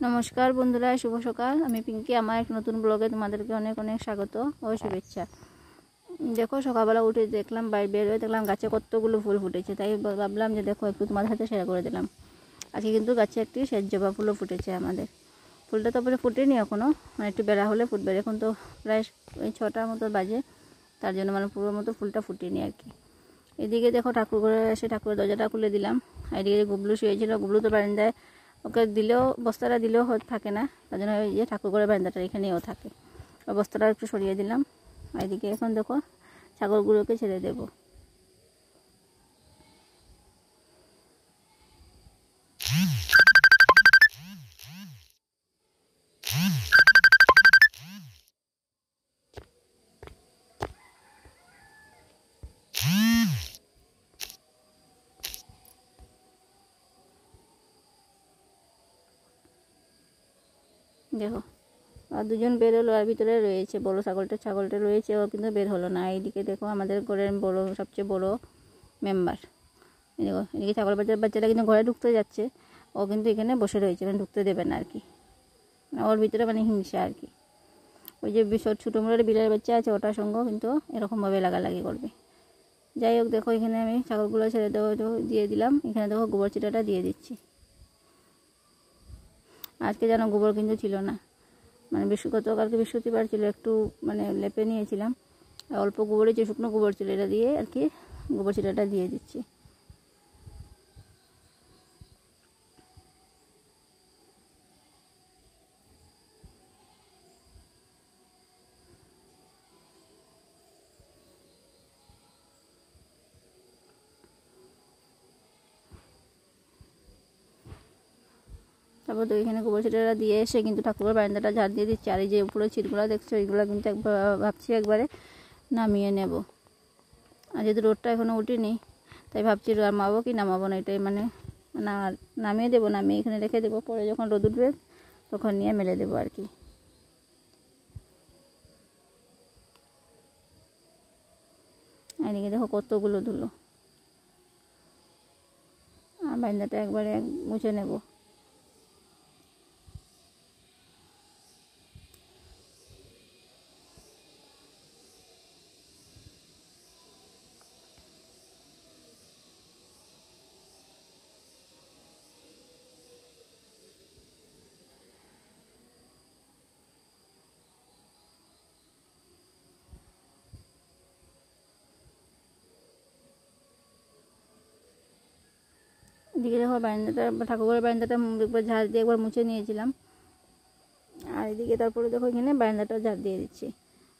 নমস্কার বন্ধুরা, শুভ সকাল। আমি পিঙ্কি। আমার এক নতুন ব্লগে তোমাদেরকে অনেক অনেক স্বাগত ও শুভেচ্ছা। দেখো, সকালবেলা উঠে দেখলাম, বাইরে বের হয়ে দেখলাম গাছে কতগুলো ফুল ফুটেছে। তাই ভাবলাম যে দেখো একটু তোমাদের সাথে শেয়ার করে দিলাম। আজকে কিন্তু গাছে একটি সেজ জবা ফুলও ফুটেছে আমাদের। ফুলটা তো পরে ফুটেনি এখনও, মানে একটু বেলা হলে ফুটবে। এখন তো প্রায় 6টার মতো বাজে, তার জন্য মানে পুরো মতো ফুলটা ফুটেনি আর কি। এদিকে দেখো ঠাকুর ঘরে এসে ঠাকুরের দরজাটা খুলে দিলাম। এদিকে গুবলু শুয়েছিল, গুবলু তো বারান্দায়, ওকে দিলেও বস্তাটা দিলেও থাকে না, তার জন্য ওই যে ঠাকুর ঘরের বারান্দাটা এখানেও থাকে। ওই বস্তাটা একটু সরিয়ে দিলাম। এদিকে এখন দেখো ছাগলগুলোকে ছেড়ে দেবো। দেখো আর দুজন বের হলো, আর ভিতরে রয়েছে বড়ো ছাগলটা রয়েছে, ও কিন্তু বের হলো না। এইদিকে দেখো আমাদের ঘরের বড়ো, সবচেয়ে বড় মেম্বার। দেখো এদিকে ছাগল বাচ্চাটা কিন্তু ঘরে ঢুকতে যাচ্ছে, ও কিন্তু এখানে বসে রয়েছে, মানে ঢুকতে দেবে না আর কি। ওর ভিতরে মানে হিংসা আর কি। ওই যে ছোটো মোড়ের বিড়ালের বাচ্চা আছে, ওটার সঙ্গেও কিন্তু এরকমভাবে লাগালাগি করবে। যাই হোক, দেখো এখানে আমি ছাগলগুলো ছেড়ে দিয়ে দিলাম। এখানে দেখো গোবর চিটাটা দিয়ে দিচ্ছি। আজকে যেন গোবর কিন্তু ছিল না, মানে গতকালকে বৃহস্পতিবার ছিল, একটু মানে লেপে নিয়েছিলাম, অল্প গোবরে যে শুকনো গোবর ছিল এটা দিয়ে আর কি গোবর চিটাটা দিয়ে দিচ্ছি। তারপর তো এখানে গোবর চিটাটা দিয়ে এসে কিন্তু ঠাকুরের বারান্দাটা ঝাড় দিয়ে দিচ্ছি। আর এই যে উপরে ছিটগুলো দেখছো, এইগুলো কিন্তু ভাবছি একবারে নামিয়ে নেব। আর যেহেতু রোদটা এখনও উঠেনি, তাই ভাবছি নামাবো কি নামাবো না, এটাই মানে নামিয়ে দেবো, নামিয়ে এখানে রেখে দেবো। পরে যখন রোদ উঠবে তখন নিয়ে মেলে দেবো আর কি। এদিকে দেখো কতগুলো ধুলো। আর বারান্দাটা একবারে মুছে নেব। এদিকে দেখো বারান্দাটা, ঠাকুরের বারান্দাটা একবার ঝাড় দিয়ে একবার মুছে নিয়েছিলাম। আর এদিকে তারপরে দেখো এখানে বারান্দাটা ঝাড় দিয়ে দিচ্ছি,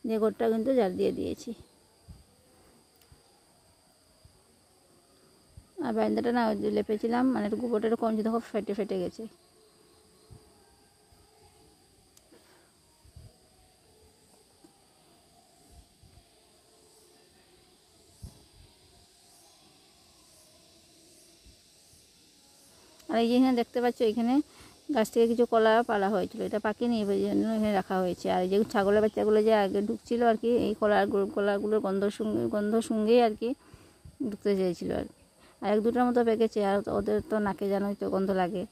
যে ঘরটা কিন্তু ঝাড় দিয়ে দিয়েছি। আর বারান্দাটা না লেপেছিলাম, মানে একটু গোবরটা একটু কমছে, দেখো ফেটে ফেটে গেছে। আর এই যে এখানে দেখতে পাচ্ছ, এখানে গাছ থেকে কিছু কলা পালা হয়েছিল, এটা পাকেনি, এই জন্য এখানে রাখা হয়েছে। আর এই যে ছাগলের বাচ্চাগুলো যে আগে ঢুকছিল আর কি, এই কলাগুলোর গন্ধ সঙ্গেই আর কি ঢুকতে চেয়েছিল আর কি। আর 1-2টার মতো পেকেছে, আর ওদের তো নাকে জানোই তো গন্ধ লাগে,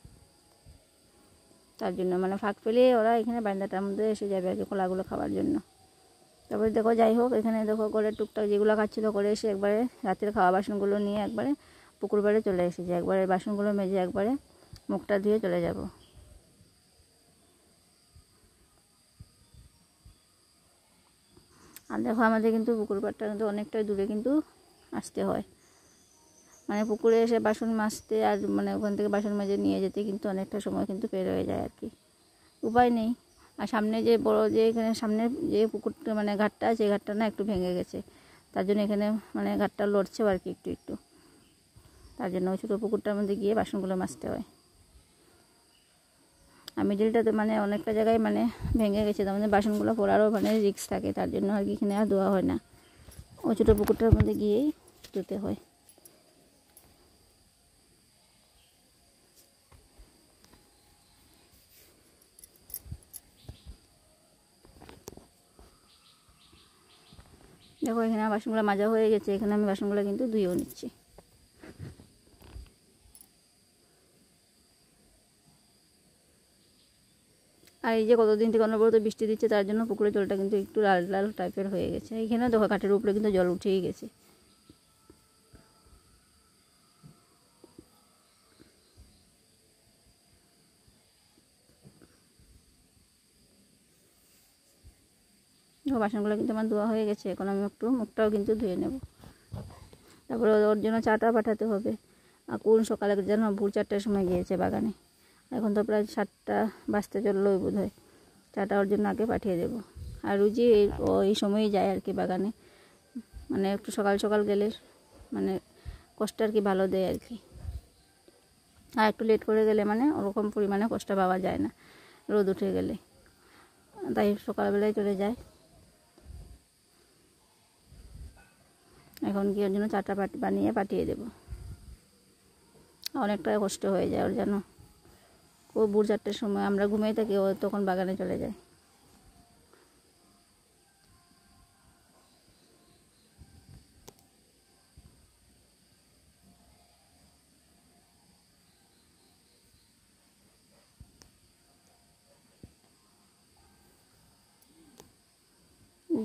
তার জন্য মানে ফাঁক পেলেই ওরা এখানে বারান্দাটার মধ্যে এসে যাবে আর কি কলাগুলো খাওয়ার জন্য। তারপরে দেখো, যাই হোক, এখানে দেখো করে টুকটাক যেগুলো খাচ্ছিলো করে এসে একবারে রাতের খাওয়া বাসনগুলো নিয়ে একবারে পুকুর পাড়ে চলে এসেছে। একবারে বাসনগুলো মেজে একবারে মুখটা ধুয়ে চলে যাব। আর দেখো আমাদের কিন্তু পুকুর পাড়টা কিন্তু অনেকটাই দূরে কিন্তু আসতে হয়, মানে পুকুরে এসে বাসন মাজতে আর মানে ওখান থেকে বাসন মেজে নিয়ে যেতে কিন্তু অনেকটা সময় কিন্তু পের হয়ে যায় আর কি, উপায় নেই। আর সামনে যে বড় যে এখানে সামনে যে পুকুরটা মানে ঘাটটা আছে, এই ঘাটটা না একটু ভেঙে গেছে, তার জন্য এখানে মানে ঘাটটা লড়ছেও আর কি একটু একটু, তার জন্য ওই ছোটো পুকুরটার মধ্যে গিয়ে বাসনগুলো মাজতে হয়। আর মিডিলটাতে মানে অনেকটা জায়গায় মানে ভেঙে গেছে, তার মধ্যে বাসনগুলো পড়ারও মানে রিস্ক থাকে, তার জন্য আর কি এখানে আর ধোয়া হয় না, ওই ছোটো পুকুরটার মধ্যে গিয়েই ধুতে হয়। দেখো এখানে বাসনগুলো মাজা হয়ে গেছে, এখানে আমি বাসনগুলো কিন্তু ধুয়েও নিচ্ছি। আর এই যে কতদিন থেকে অনবরত বৃষ্টি দিচ্ছে, তার জন্য পুকুরের জলটা কিন্তু একটু লাল লাল টাইপের হয়ে গেছে। এইখানে দেখো কাঠের উপরে কিন্তু জল উঠেই গেছে। বাসনগুলো কিন্তু আমার ধোয়া হয়ে গেছে। এখন আমি একটু মুখটাও কিন্তু ধুয়ে নেব। তারপরে ওর জন্য চাটা পাঠাতে হবে। আর কোন সকালে যেন ভোর 4টার সময় গিয়েছে বাগানে, এখন তো প্রায় 7টা বাজতে চললোই বোধ হয়। চাটা ওর জন্য আগে পাঠিয়ে দেবো। আর রুজি এই সময়ই যায় আর কি বাগানে, মানে একটু সকাল সকাল গেলে মানে কষ্ট আর কি ভালো দেয় আর কি। আর একটু লেট করে গেলে মানে ওরকম পরিমাণে কষ্ট পাওয়া যায় না রোদ উঠে গেলে, তাই সকালবেলায় চলে যায়। এখন কি ওর জন্য চাটা বানিয়ে পাঠিয়ে দেব। অনেকটা কষ্ট হয়ে যায় ওর যেন। ও ভোর 4টার সময় আমরা ঘুমিয়ে থাকি, ও তখন বাগানে চলে যায়।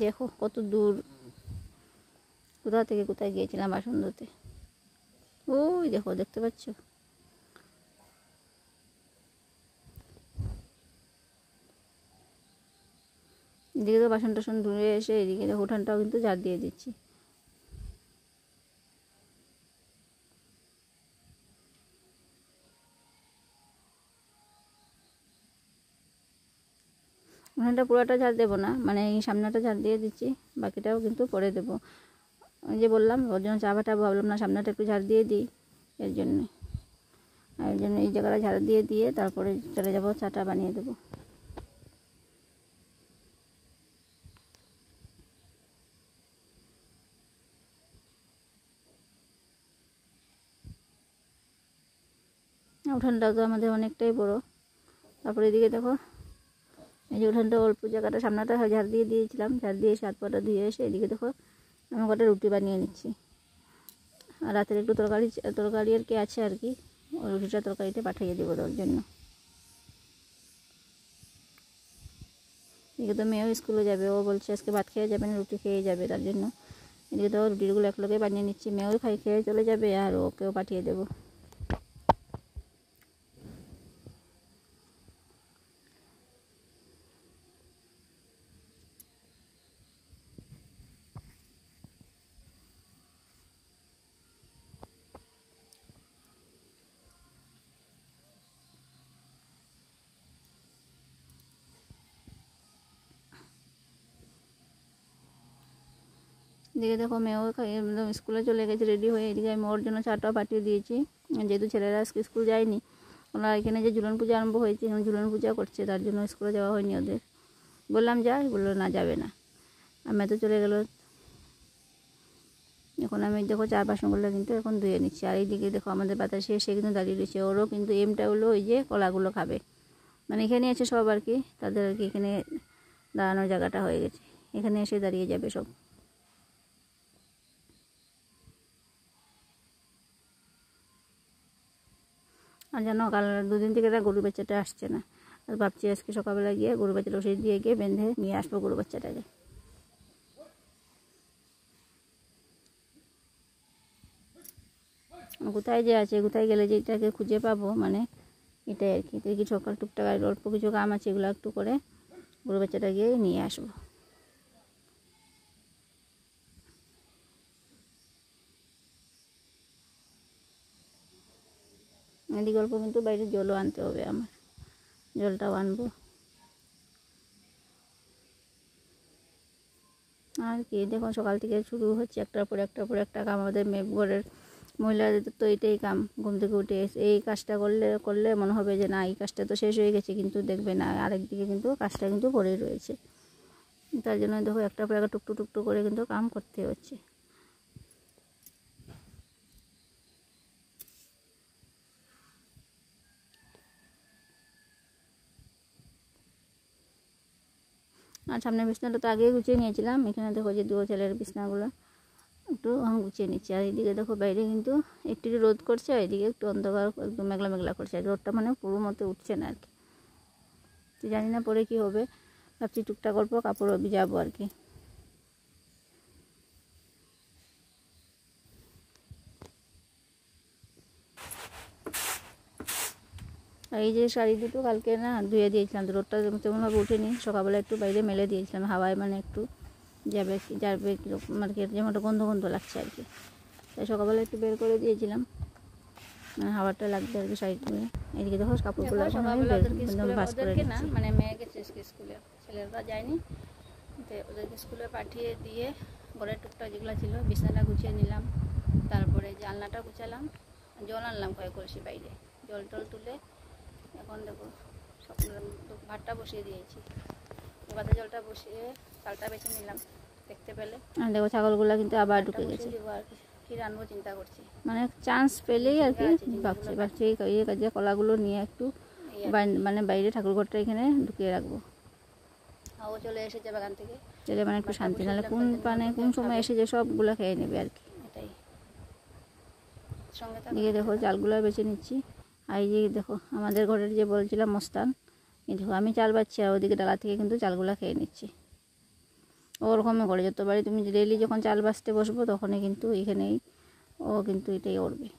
দেখো কত দূর, কোথা থেকে কোথায় গিয়েছিলাম বাসন ধুতে। ওই দেখো, দেখতে পাচ্ছ? এদিকে তো বাসন টাসন ধুয়ে এসে এদিকে দেখো উঠানটাও কিন্তু ঝাড় দিয়ে দিচ্ছি। উঠানটা পুরোটা ঝাড় দেবো না, মানে এই সামনেটা ঝাড় দিয়ে দিচ্ছি, বাকিটাও কিন্তু পরে দেবো। ওই যে বললাম ওর জন্য চা বাটাবো, ভাবলাম না সামনেটা একটু ঝাড় দিয়ে দিই, এর জন্যে। আর এর জন্য এই জায়গাটা ঝাড় দিয়ে তারপরে চলে যাবো চাটা বানিয়ে দেবো। উঠানটাও তো আমাদের অনেকটাই বড়। তারপরে এদিকে দেখো এই যে উঠানটা অল্প জায়গাটা সামনেটা ঝাড় দিয়ে দিয়েছিলাম, ঝাড় দিয়ে এসে হাত পাটা ধুয়ে এসে এদিকে দেখো আমি কটা রুটি বানিয়ে নিচ্ছি। আর রাতের একটু তরকারি আর কি আছে আর কি, ওই রুটিটা তরকারিতে পাঠিয়ে দেবো ওর জন্য। এদিকে তো মেয়েও স্কুলে যাবে, ও বলছে আজকে ভাত খেয়ে যাবে না, রুটি খেয়ে যাবে, তার জন্য এদিকে তো রুটিগুলো একলগে বানিয়ে নিচ্ছি। মেয়েও খেয়ে চলে যাবে আর ওকেও পাঠিয়ে দেবো। এদিকে দেখো মেয়েও একদম স্কুলে চলে গেছে রেডি হয়ে। এদিকে আমি ওর জন্য চাটাও পাঠিয়ে দিয়েছি, যেহেতু ছেলেরা আজকে স্কুল যায়নি। ওরা এখানে যে ঝুলন পূজা আরম্ভ হয়েছে, এখন ঝুলন পূজা করছে, তার জন্য স্কুলে যাওয়া হয়নি ওদের। বললাম যাই, বললো না যাবে না। আমি তো চলে গেল। এখন আমি দেখো চার বাসনগুলো কিন্তু এখন ধুয়ে নিচ্ছি। আর এইদিকে দেখো আমাদের বাতাসে এসে কিন্তু দাঁড়িয়ে রয়েছে, ওরও কিন্তু এমটা হলো ওই যে কলাগুলো খাবে, মানে এখানে আছে সব আর কি, তাদের আর কি এখানে দাঁড়ানোর জায়গাটা হয়ে গেছে, এখানে এসে দাঁড়িয়ে যাবে সব। আর জানো কাল 2 দিন থেকে গরুর বাচ্চাটা আসছে না, আর ভাবছি আজকে সকালবেলা গিয়ে গরুর বাচ্চাটা ওষুধ দিয়ে গিয়ে বেঁধে নিয়ে আসবো গরু বাচ্চাটাকে। কোথায় যে আছে, কোথায় গেলে যে এটাকে খুঁজে পাবো, মানে এটাই আর কি। তো কি সকাল টুকটাক অল্প কিছু কাম আছে, এগুলো একটু করে গরু বাচ্চাটা গিয়ে নিয়ে আসবো। এদিকে অল্প কিন্তু বাইরে জলও আনতে হবে আমার, জলটাও আনবো। আর কি দেখো সকাল থেকে শুরু হচ্ছে একটার পর একটা কাম। আমাদের ঘরের মহিলাদের তো এটাই কাম, ঘুম থেকে উঠে এই কাজটা করলে মনে হবে যে না এই কাজটা তো শেষ হয়ে গেছে, কিন্তু দেখবে না আরেকদিকে কিন্তু কাজটা কিন্তু পড়েই রয়েছে। তার জন্য দেখো একটার পর একটা টুকটু করে কিন্তু কাম করতে হচ্ছে। আর সামনের বিছনাটা তো আগেই গুছিয়ে নিয়েছিলাম। এখানে দেখো যে 2 ছেলের বিছনাগুলো একটু গুছিয়ে নিচ্ছি। আর এইদিকে দেখো বাইরে কিন্তু একটু রোদ করছে, আর এদিকে একটু অন্ধকার একদম মেঘলা মেঘলা করছে, আর রোদটা মানে পুরো মতো উঠছে না আর কি। তো জানি না পরে কি হবে, ভাবছি টুকটাক অল্প কাপড়ও ভিজাবো আর কি। এই যে শাড়ি দুটো কালকে না ধুয়ে দিয়েছিলাম, তো রোদটা তেমনভাবে উঠেনি, সকালবেলা একটু বাইরে মেলে দিয়েছিলাম হাওয়ায়, মানে একটু যাবে কীরকম আর কি, যেমন গন্ধ গন্ধ লাগছে আর কি, তাই সকালবেলা একটু বের করে দিয়েছিলাম, মানে হাওয়াটা লাগবে আর কি শাড়িগুলো। এইদিকে দেখো কাপড়গুলো ভাঁজ করে না, মানে মেয়ে গেছে স্কুলে, ছেলেরা যায়নি, তো ওদেরকে স্কুলে পাঠিয়ে দিয়ে ঘরের টুকটাক যেগুলো ছিল বিছানাটা গুছিয়ে নিলাম, তারপরে জানলাটা গুছালাম, জল আনলাম কয়েক কলসি বাইরে, জল টল তুলে এখন দেখো ভাতটা বসিয়ে দিয়েছি, ভাতের জলটা বসিয়ে চালটা বেছে নিলাম দেখতে পেলে। আর দেখো ছাগলগুলো কিন্তু আবার ঢুকে গেছে, আর কি রান্নবো চিন্তা করছি, মানে চান্স পেলেই আর কি ভাবছি এই কাজে কলাগুলো নিয়ে একটু মানে বাইরে ঠাকুরঘরটা এখানে ঢুকিয়ে রাখবো, ও চলে এসেছে বাগান থেকে, চলে মানে একটু শান্তি, নাহলে কোন সময় এসে যে সবগুলো খেয়ে নেবে আর কি, এটাই। সঙ্গে দিকে দেখো চালগুলো বেছে নিচ্ছি, আর এই যে দেখো আমাদের ঘরের যে বলছিলাম মস্তান, এই দেখো আমি চাল বাচ্ছি আর ওদিকে ডালা থেকে কিন্তু চালগুলো খেয়ে নিচ্ছি, ওরকমই করে যতবারই তুমি ডেইলি যখন চাল বাছতে বসবো তখনই কিন্তু এখানেই ও কিন্তু এটাই করবে।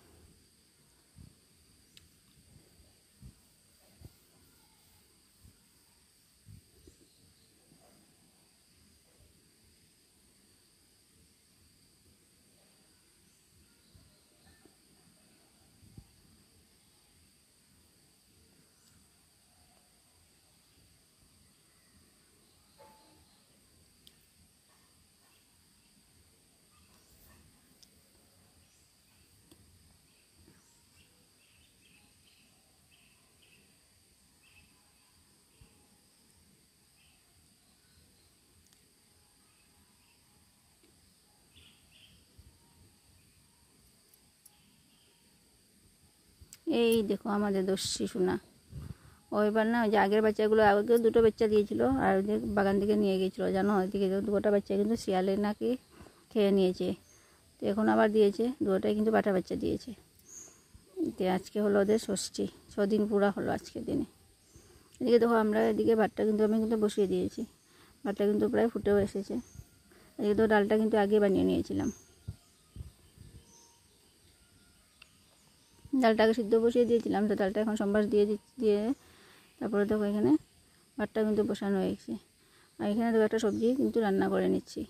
এই দেখো আমাদের দস্যি সোনা, ওইবার না ওই যে আগের বাচ্চাগুলো আগেও দুটো বাচ্চা দিয়েছিল, আর ওই যে বাগান থেকে নিয়ে গিয়েছিলো জানো, ওইদিকে দুটো বাচ্চা কিন্তু শিয়ালে নাকি খেয়ে নিয়েছে, তো এখন আবার দিয়েছে, দুটোটাই কিন্তু বাটা বাচ্চা দিয়েছে। তো আজকে হলো ওদের ষষ্ঠী, 6 দিন পুরা হলো আজকের দিনে। এদিকে দেখো আমরা এদিকে ভাতটা কিন্তু আমি কিন্তু বসিয়ে দিয়েছি, ভাতটা কিন্তু প্রায় ফুটেও এসেছে, এদিকে তো ডালটা কিন্তু আগে বানিয়ে নিয়েছিলাম, ডালটাকে সিদ্ধ বসিয়ে দিয়েছিলাম, তো ডালটা এখন সম্বাস দিয়ে তারপরে দেখো এখানে ভাতটা কিন্তু বসানো হয়েছে, আর এখানে দেখো একটা সবজি কিন্তু রান্না করে নিচ্ছি।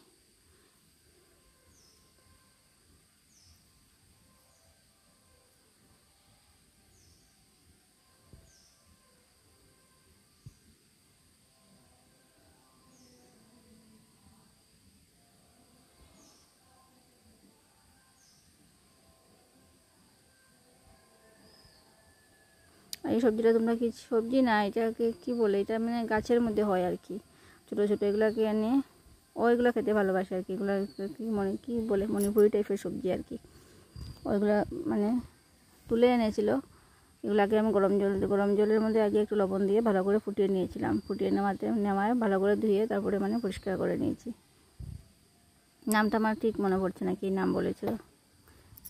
এই সবজিটা তোমরা কি সবজি না, এটাকে কি বলে, এটা মানে গাছের মধ্যে হয় আর কি, ছোটো ছোটো এগুলোকে এনে ওইগুলো খেতে ভালোবাসে আর কি, এগুলো কি বলে মণিপুরি টাইপের সবজি আর কি, ওইগুলো মানে তুলে এনেছিল, এগুলোকে আমি গরম জলের মধ্যে আগে একটু লবণ দিয়ে ভালো করে ফুটিয়ে নিয়েছিলাম, ফুটিয়ে নেওয়ায় ভালো করে ধুয়ে তারপরে মানে পরিষ্কার করে নিয়েছি। নামটা আমার ঠিক মনে পড়ছে না, কি নাম বলেছিল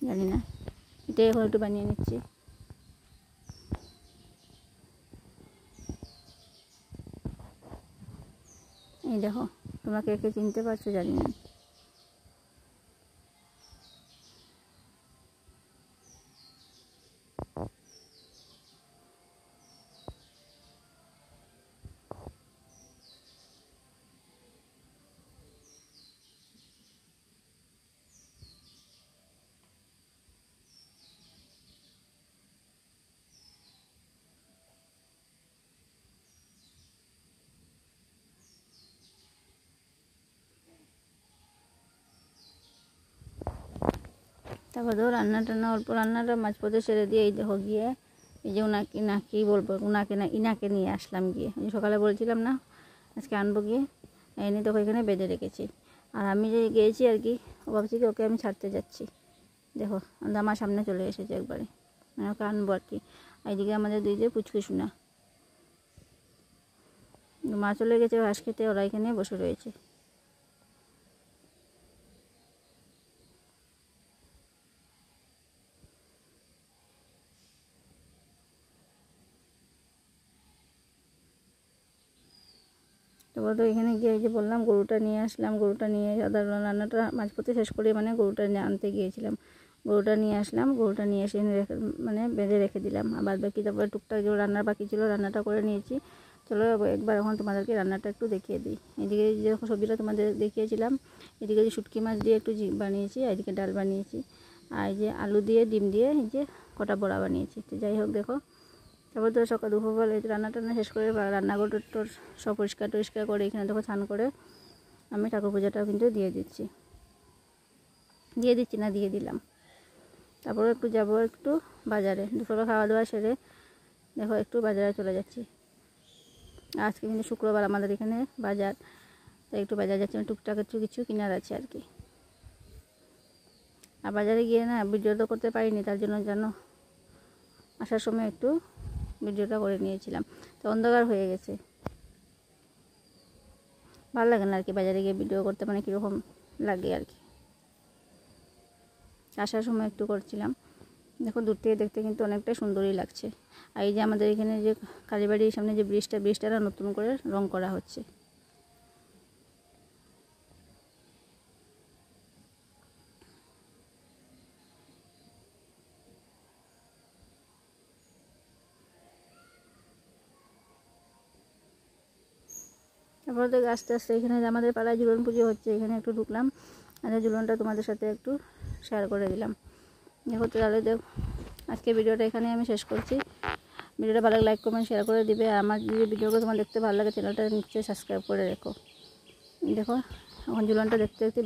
জানি না, এটাই এখন একটু বানিয়ে নিচ্ছি। এই দেখো তোমরা কে কে চিনতে পারছো জানি না। তারপর ধরো রান্না অল্প রান্নাটা মাঝপথে সেরে দিয়ে এই দেখো গিয়ে এই যে ওনাকে বলবো ইনাকে নিয়ে আসলাম গিয়ে, সকালে বলছিলাম না আজকে আনবো, গিয়ে এনে দেখো এখানে বেঁধে রেখেছি, আর আমি যে গিয়েছি আর কি ভাবছি কি ওকে আমি ছাড়তে যাচ্ছি, দেখো আমার সামনে চলে এসেছে একবারে, মানে ওকে আনবো আর কি। এইদিকে আমাদের দুই যে পুচকু সোনা, মা চলে গেছে ঘাস খেতে, ওরা এখানে বসে রয়েছে। তারপর তো এখানে গিয়ে যে বললাম গরুটা নিয়ে আসলাম, গরুটা নিয়ে সাধারণ রান্নাটা মাঝপথে শেষ করে মানে গরুটা আনতে গিয়েছিলাম, গরুটা নিয়ে আসলাম, গরুটা নিয়ে এসে মানে বেঁধে রেখে দিলাম। আর বাকি তারপরে টুকটাক যে রান্নার বাকি ছিল রান্নাটা করে নিয়েছি। চলো একবার এখন তোমাদেরকে রান্নাটা একটু দেখিয়ে দিই। এদিকে যে সবজিটা তোমাদের দেখিয়েছিলাম, এদিকে যে শুটকি মাছ দিয়ে একটু বানিয়েছি, এদিকে ডাল বানিয়েছি, আর এই যে আলু দিয়ে ডিম দিয়ে এই যে কটা বড়া বানিয়েছি। তো যাই হোক দেখো, তারপর তো সকাল দুপুরবেলা এই রান্না টান্না শেষ করে রান্নাঘর সব পরিষ্কার টরিষ্কার করে এখানে দেখো স্নান করে আমি ঠাকুর পূজাটাও কিন্তু দিয়ে দিলাম। তারপরে একটু যাবো একটু বাজারে, দুপুরবেলা খাওয়া দাওয়া সেরে দেখো একটু বাজারে চলে যাচ্ছি। আজকে কিন্তু শুক্রবার আমাদের এখানে বাজার, তাই একটু বাজার যাচ্ছি, টুকটাক একটু কিছু কেনার আছে আর কি। আর বাজারে গিয়ে না ভিডিও তো করতে পারিনি, তার জন্য জানো আসার সময় একটু ভিডিওটা করে নিয়েছিলাম, তো অন্ধকার হয়ে গেছে, ভালো লাগে না আর কি বাজারে গিয়ে ভিডিও করতে, মানে কীরকম লাগে আর কি। আসার সময় একটু করছিলাম। দেখো দূর থেকে দেখতে কিন্তু অনেকটা সুন্দরই লাগছে। আর এই যে আমাদের এখানে যে কালীবাড়ির সামনে যে ব্রিজটা নতুন করে রং করা হচ্ছে। তারপর তো আস্তে আস্তে এখানে আমাদের পাড়ায় ঝুলন পুজো হচ্ছে, এখানে একটু ঢুকলাম, আর ঝুলনটা তোমাদের সাথে একটু শেয়ার করে দিলাম। দেখো তাহলে আজকে ভিডিওটা এখানে আমি শেষ করছি। ভিডিওটা ভালো লাইক কমেন্ট শেয়ার করে দিবে, আর আমার যদি ভিডিওগুলো তোমার দেখতে ভালো লাগে চ্যানেলটা নিশ্চয়ই সাবস্ক্রাইব করে রেখো। দেখো এখন ঝুলনটা দেখতে দেখতে